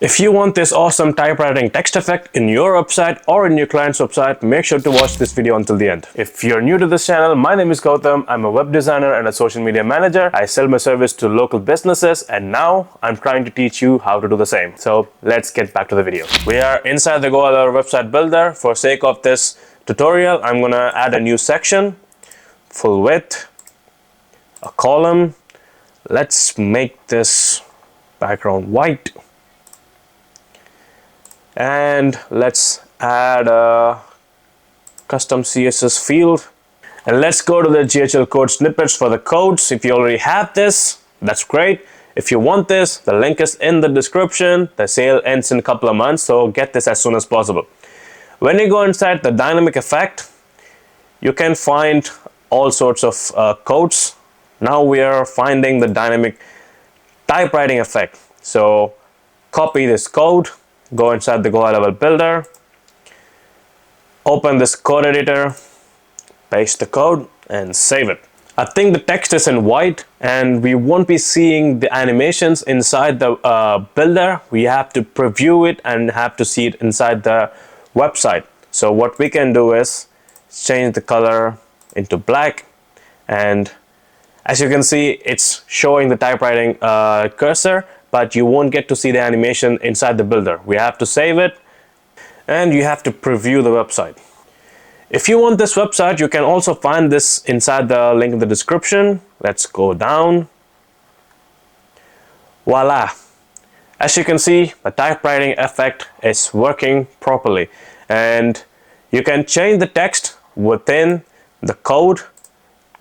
If you want this awesome typewriting text effect in your website or in your client's website, make sure to watch this video until the end. If you're new to this channel, my name is Gautam. I'm a web designer and a social media manager. I sell my service to local businesses, and now I'm trying to teach you how to do the same. So let's get back to the video. We are inside the GoHighLevel website builder. For sake of this tutorial, I'm gonna add a new section, full width, a column. Let's make this background white. And let's add a custom CSS field. And let's go to the GHL code snippets for the codes. If you already have this, that's great. If you want this, the link is in the description. The sale ends in a couple of months, so get this as soon as possible. When you go inside the dynamic effect, you can find all sorts of codes. Now we are finding the dynamic typewriting effect. So copy this code. Go inside the GoHighLevel builder, open this code editor, paste the code and save it. I think the text is in white and we won't be seeing the animations inside the builder. We have to preview it and have to see it inside the website. So what we can do is change the color into black, and as you can see, it's showing the typewriting cursor, but you won't get to see the animation inside the builder. We have to save it and you have to preview the website. If you want this website, you can also find this inside the link in the description. Let's go down. Voila! As you can see, the typewriting effect is working properly, and you can change the text within the code.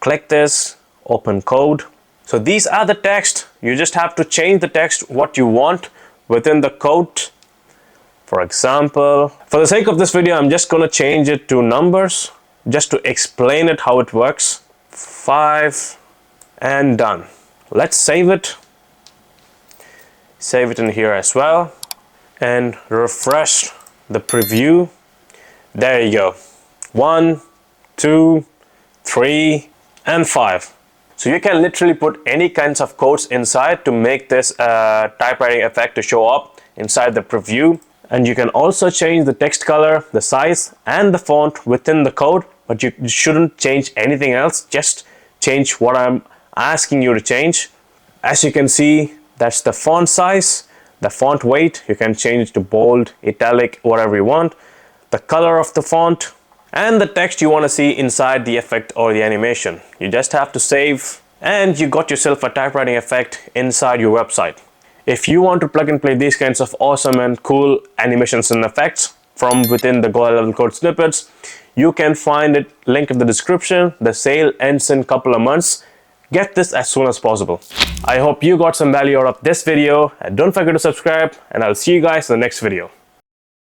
Click this, open code. So these are the text. You just have to change the text what you want within the code. For example, for the sake of this video, I'm just going to change it to numbers just to explain it how it works. 5 and done. Let's save it. Save it in here as well and refresh the preview. There you go. 1, 2, 3 and 5. So you can literally put any kinds of codes inside to make this typewriting effect to show up inside the preview. And you can also change the text color, the size and the font within the code, but you shouldn't change anything else. Just change what I'm asking you to change. As you can see, that's the font size, the font weight. You can change it to bold, italic, whatever you want. The color of the font, and the text you want to see inside the effect or the animation. You just have to save and you got yourself a typewriting effect inside your website. If you want to plug and play these kinds of awesome and cool animations and effects from within the GoHighLevel code snippets, you can find it link in the description. The sale ends in a couple of months. Get this as soon as possible. I hope you got some value out of this video, and don't forget to subscribe, and I'll see you guys in the next video.